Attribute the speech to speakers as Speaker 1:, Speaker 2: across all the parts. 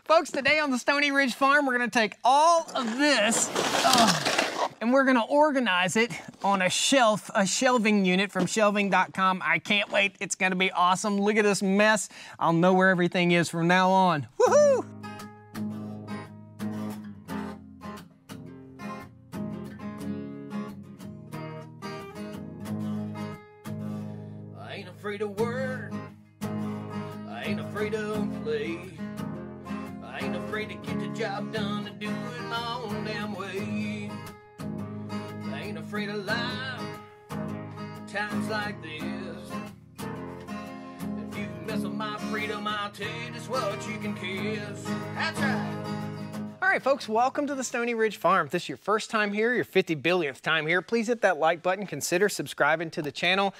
Speaker 1: Folks, today on the Stoney Ridge Farm, we're gonna take all of this and we're gonna organize it on a shelf, a shelving unit from shelving.com. I can't wait, it's gonna be awesome. Look at this mess. I'll know where everything is from now on. Woohoo!
Speaker 2: I ain't afraid of work, I ain't afraid of play, I ain't afraid to get the job done and do it my own damn way. I ain't afraid of life, times like this. If you mess with my freedom, I'll tell you just what you can kiss. That's right.
Speaker 1: All right, folks, welcome to the Stoney Ridge Farm. If this is your first time here, your 50 billionth time here, please hit that like button. Consider subscribing to the channel.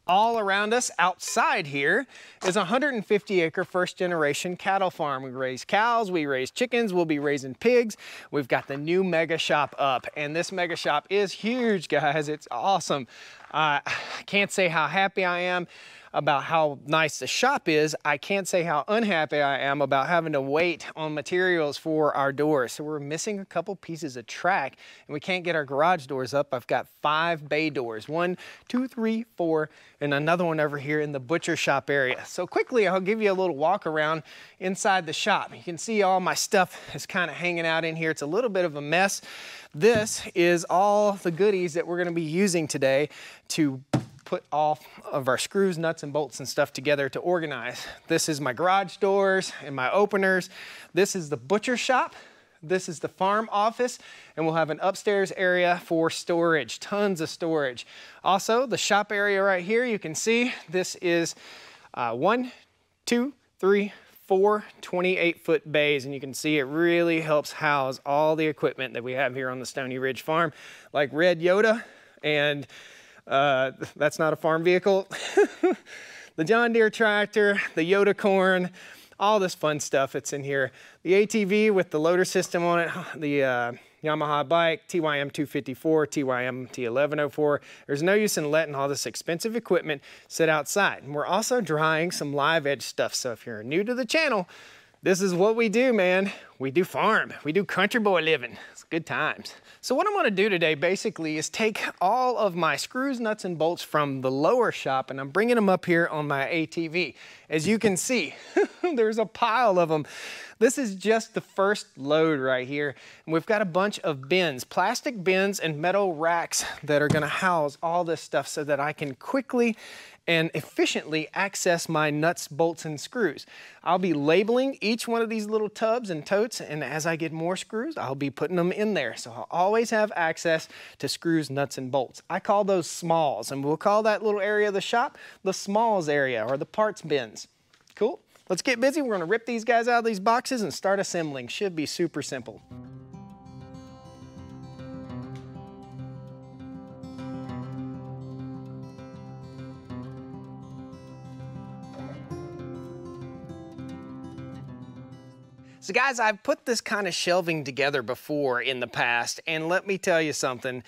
Speaker 1: All around us outside here is a 150-acre first-generation cattle farm. We raise cows, we raise chickens, we'll be raising pigs. We've got the new mega shop up, and this mega shop is huge, guys. It's awesome. I can't say how happy I am about how nice the shop is. I can't say how unhappy I am about having to wait on materials for our doors. So we're missing a couple pieces of track and we can't get our garage doors up. I've got 5 bay doors, 1, 2, 3, 4, and another one over here in the butcher shop area. So quickly, I'll give you a little walk around inside the shop. You can see all my stuff is kind of hanging out in here. It's a little bit of a mess. This is all the goodies that we're gonna be using today to put all of our screws, nuts, and bolts and stuff together to organize. This is my garage doors and my openers. This is the butcher shop. This is the farm office, and we'll have an upstairs area for storage, tons of storage. Also, the shop area right here, you can see this is 1, 2, 3, 4 28-foot bays, and you can see it really helps house all the equipment that we have here on the Stoney Ridge Farm, like Red Yoda and that's not a farm vehicle. The John Deere tractor, the Yoda corn, all this fun stuff that's in here. The ATV with the loader system on it, the Yamaha bike, TYM 254, TYM T1104. There's no use in letting all this expensive equipment sit outside. And we're also drying some live edge stuff. So if you're new to the channel, this is what we do, man. We do farm. We do country boy living. It's good times. So what I'm gonna do today basically is take all of my screws, nuts, and bolts from the lower shop and I'm bringing them up here on my ATV. As you can see, there's a pile of them. This is just the first load right here. And we've got a bunch of bins, plastic bins and metal racks that are gonna house all this stuff so that I can quickly and efficiently access my nuts, bolts, and screws. I'll be labeling each one of these little tubs and totes, and as I get more screws, I'll be putting them in there. So I'll always have access to screws, nuts, and bolts. I call those smalls, and we'll call that little area of the shop the smalls area, or the parts bins. Cool? Let's get busy. We're gonna rip these guys out of these boxes and start assembling. Should be super simple. So guys, I've put this kind of shelving together before in the past, and let me tell you something.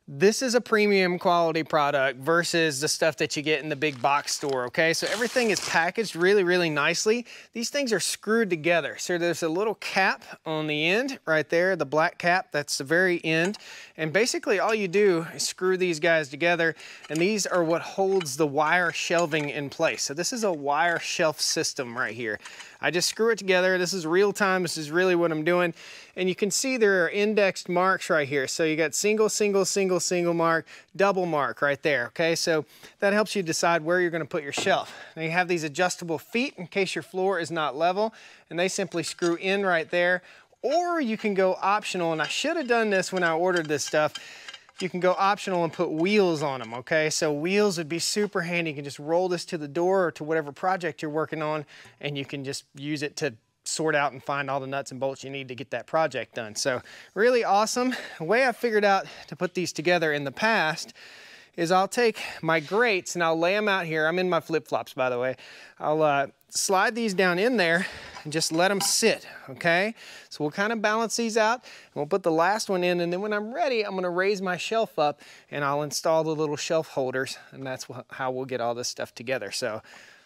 Speaker 1: This is a premium quality product versus the stuff that you get in the big box store, okay? So everything is packaged really, really nicely. These things are screwed together. So there's a little cap on the end right there, the black cap, that's the very end. And basically all you do is screw these guys together, and these are what holds the wire shelving in place. So this is a wire shelf system right here. I just screw it together. This is real time. This is really what I'm doing. And you can see there are indexed marks right here. So you got single, single, single, single mark, double mark right there, okay? So that helps you decide where you're gonna put your shelf. Now you have these adjustable feet in case your floor is not level, and they simply screw in right there. Or you can go optional, and I should have done this when I ordered this stuff. You can go optional and put wheels on them, okay? So wheels would be super handy. You can just roll this to the door or to whatever project you're working on, and you can just use it to sort out and find all the nuts and bolts you need to get that project done. So really awesome. The way I figured out to put these together in the past is I'll take my grates and I'll lay them out here. I'm in my flip-flops, by the way. I'll slide these down in there and just let them sit, okay? So we'll kind of balance these out, and we'll put the last one in, and then when I'm ready, I'm gonna raise my shelf up and I'll install the little shelf holders, and that's how we'll get all this stuff together. So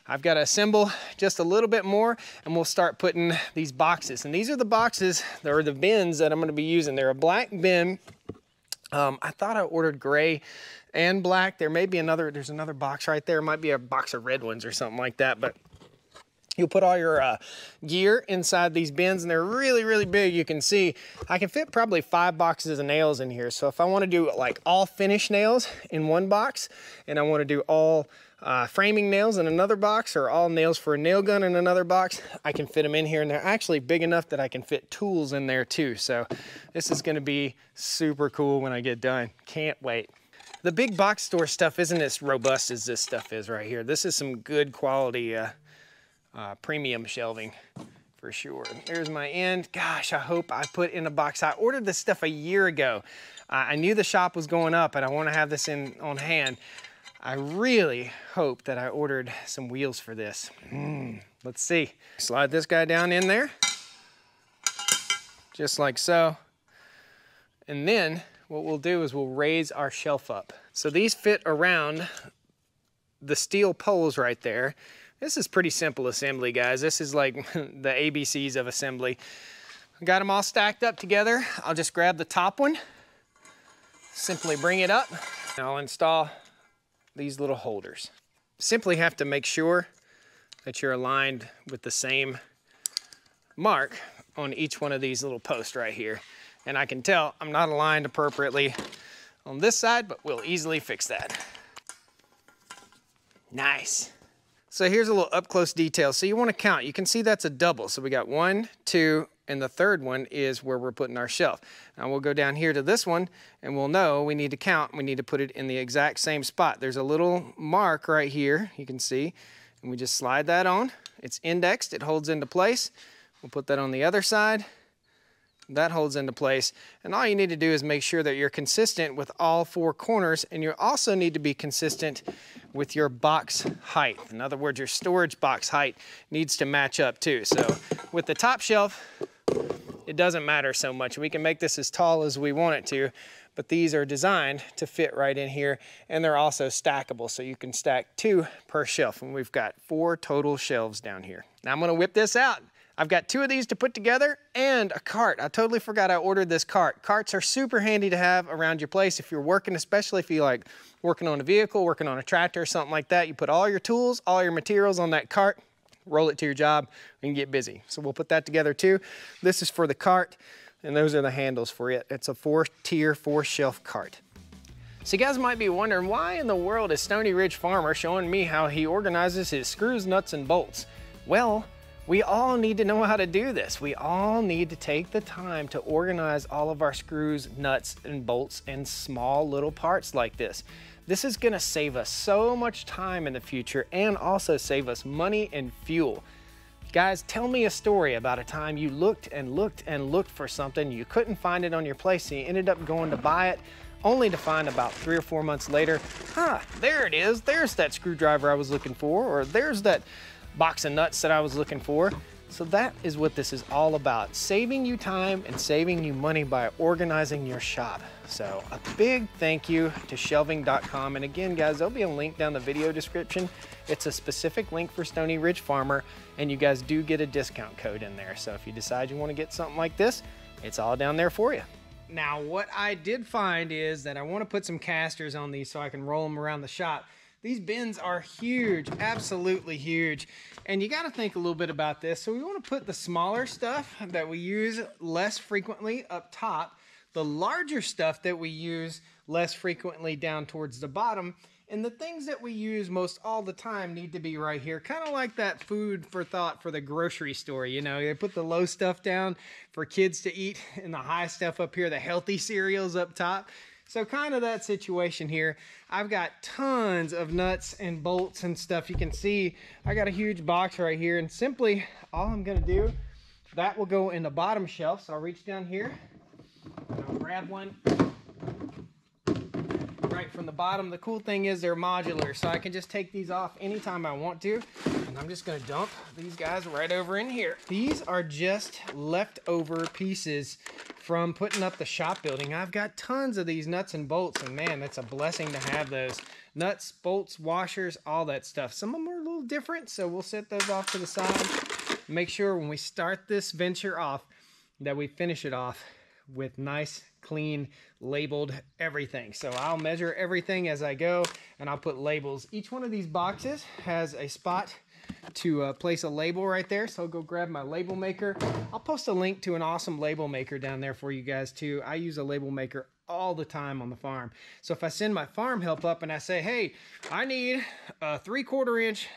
Speaker 1: I've got to assemble just a little bit more and we'll start putting these boxes. And these are the boxes, or the bins that I'm going to be using. They're a black bin. I thought I ordered gray and black. There may be there's another box right there. It might be a box of red ones or something like that. But you'll put all your gear inside these bins, and they're really, really big. You can see I can fit probably 5 boxes of nails in here. So if I want to do like all finish nails in one box, and I want to do all framing nails in another box, or all nails for a nail gun in another box, I can fit them in here. And they're actually big enough that I can fit tools in there too. So this is going to be super cool when I get done. Can't wait. The big box store stuff isn't as robust as this stuff is right here. This is some good quality premium shelving for sure. There's my end. Gosh, I hope I put in a box. I ordered this stuff a year ago. I knew the shop was going up and I want to have this on hand. I really hope that I ordered some wheels for this. Let's see. Slide this guy down in there, just like so. And then what we'll do is we'll raise our shelf up. So these fit around the steel poles right there. This is pretty simple assembly, guys. This is like the ABCs of assembly. Got them all stacked up together. I'll just grab the top one, simply bring it up, and I'll install these little holders. Simply have to make sure that you're aligned with the same mark on each one of these little posts right here. And I can tell I'm not aligned appropriately on this side, but we'll easily fix that. Nice. So here's a little up close detail. So you want to count. You can see that's a double. So we got 1, 2, and the third one is where we're putting our shelf. Now we'll go down here to this one and we'll know we need to count. We need to put it in the exact same spot. There's a little mark right here, you can see, and we just slide that on. It's indexed, it holds into place. We'll put that on the other side. That holds into place. And all you need to do is make sure that you're consistent with all 4 corners, and you also need to be consistent with your box height. In other words, your storage box height needs to match up too. So with the top shelf, it doesn't matter so much. We can make this as tall as we want it to, but these are designed to fit right in here, and they're also stackable, so you can stack 2 per shelf, and we've got 4 total shelves down here. Now I'm gonna whip this out. I've got 2 of these to put together and a cart. I totally forgot I ordered this cart. Carts are super handy to have around your place if you're working, especially if you like working on a vehicle, working on a tractor or something like that. You put all your tools, all your materials on that cart, roll it to your job, and get busy. So we'll put that together too. This is for the cart, and those are the handles for it. It's a 4-tier, 4-shelf cart. So you guys might be wondering, why in the world is Stoney Ridge Farmer showing me how he organizes his screws, nuts, and bolts? Well, we all need to know how to do this. We all need to take the time to organize all of our screws, nuts, and bolts in small little parts like this. This is gonna save us so much time in the future and also save us money and fuel. Guys, tell me a story about a time you looked and looked and looked for something, you couldn't find it on your place, and you ended up going to buy it, only to find about 3 or 4 months later, there it is, there's that screwdriver I was looking for, or there's that box of nuts that I was looking for. So that is what this is all about, saving you time and saving you money by organizing your shop. So a big thank you to shelving.com. And again, guys, there'll be a link down the video description. It's a specific link for Stoney Ridge Farmer, and you guys do get a discount code in there. So if you decide you want to get something like this, it's all down there for you. Now, what I did find is that I want to put some casters on these so I can roll them around the shop. These bins are huge, absolutely huge. And you gotta think a little bit about this. So we wanna put the smaller stuff that we use less frequently up top, the larger stuff that we use less frequently down towards the bottom, and the things that we use most all the time need to be right here. Kind of like that food for thought for the grocery store, you know, they put the low stuff down for kids to eat and the high stuff up here, the healthy cereals up top. So kind of that situation here. I've got tons of nuts and bolts and stuff. You can see I got a huge box right here, and simply all I'm gonna do, that will go in the bottom shelf. So I'll reach down here and I'll grab one right from the bottom. The cool thing is they're modular, so I can just take these off anytime I want to. And I'm just gonna dump these guys right over in here. These are just leftover pieces from putting up the shop building. I've got tons of these nuts and bolts, and man, that's a blessing to have those. Nuts, bolts, washers, all that stuff. Some of them are a little little different, so we'll set those off to the side. Make sure when we start this venture off that we finish it off with nice, clean, labeled everything. So I'll measure everything as I go, and I'll put labels. Each one of these boxes has a spot to place a label right there. So I'll go grab my label maker. I'll post a link to an awesome label maker down there for you guys too. I use a label maker all the time on the farm. So if I send my farm help up and I say, hey, I need a 3/4 inch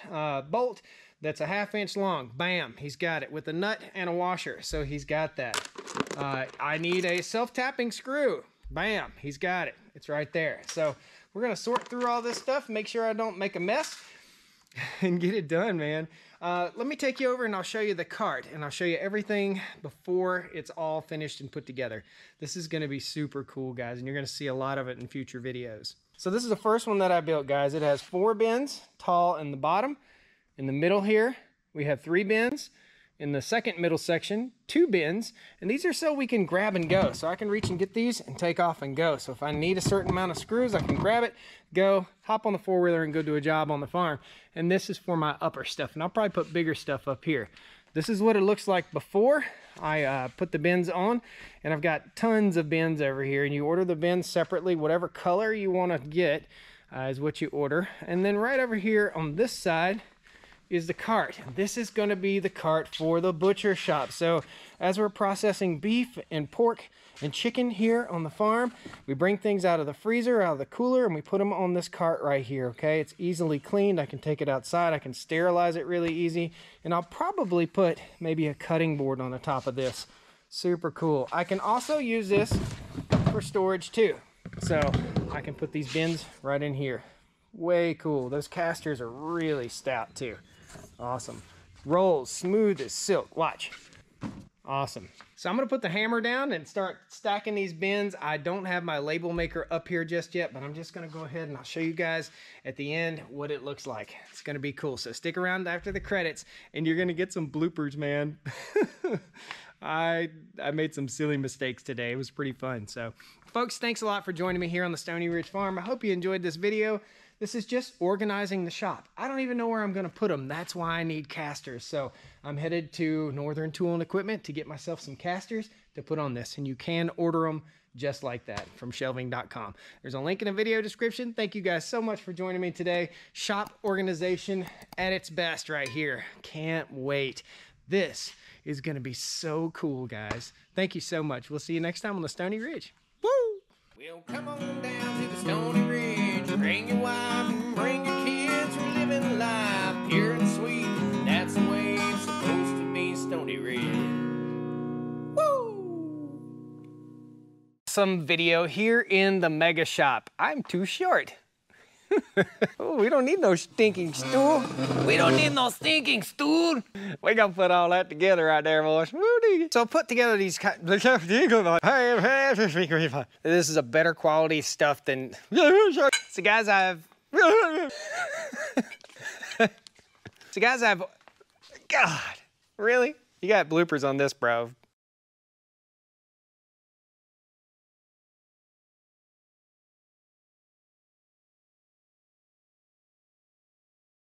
Speaker 1: bolt that's a 1/2 inch long, bam, he's got it with a nut and a washer. So he's got that. I need a self-tapping screw, bam, he's got it. It's right there. So we're gonna sort through all this stuff, make sure I don't make a mess, and get it done, man. Let me take you over and I'll show you the cart, and I'll show you everything before it's all finished and put together. This is gonna be super cool, guys, and you're gonna see a lot of it in future videos. So this is the first one that I built, guys. It has 4 bins, tall in the bottom. In the middle here, we have 3 bins. In the second middle section, 2 bins, and these are so we can grab and go. So I can reach and get these and take off and go. So if I need a certain amount of screws, I can grab it, go, hop on the 4-wheeler and go do a job on the farm. And this is for my upper stuff, and I'll probably put bigger stuff up here. This is what it looks like before I put the bins on, and I've got tons of bins over here, and you order the bins separately. Whatever color you want to get is what you order. And then right over here on this side is the cart. This is going to be the cart for the butcher shop. So as we're processing beef and pork and chicken here on the farm, we bring things out of the freezer, out of the cooler, and we put them on this cart right here, okay? It's easily cleaned. I can take it outside. I can sterilize it really easy, and I'll probably put maybe a cutting board on the top of this. Super cool. I can also use this for storage too. So I can put these bins right in here. Way cool. Those casters are really stout too. Awesome. Rolls smooth as silk. Watch. Awesome. So I'm going to put the hammer down and start stacking these bins. I don't have my label maker up here just yet, but I'm just going to go ahead and I'll show you guys at the end what it looks like. It's going to be cool. So stick around after the credits and you're going to get some bloopers, man. I made some silly mistakes today. It was pretty fun. So folks, thanks a lot for joining me here on the Stoney Ridge Farm. I hope you enjoyed this video. This is just organizing the shop. I don't even know where I'm going to put them. That's why I need casters. So I'm headed to Northern Tool and Equipment to get myself some casters to put on this. And you can order them just like that from shelving.com. There's a link in the video description. Thank you guys so much for joining me today. Shop organization at its best right here. Can't wait. This is going to be so cool, guys. Thank you so much. We'll see you next time on the Stoney Ridge. Woo!
Speaker 2: Well, come on down to the Stoney Ridge. Bring your wife and bring your kids. We're living life pure and sweet. That's the way it's supposed to be, Stoney Ridge. Woo!
Speaker 1: Some video here in the mega shop. I'm too short. Oh, we don't need no stinking stool.
Speaker 2: We don't need no stinking stool.
Speaker 1: We gonna put all that together right there, boys. So put together these this is a better quality stuff than so guys I've God, really? You got bloopers on this, bro.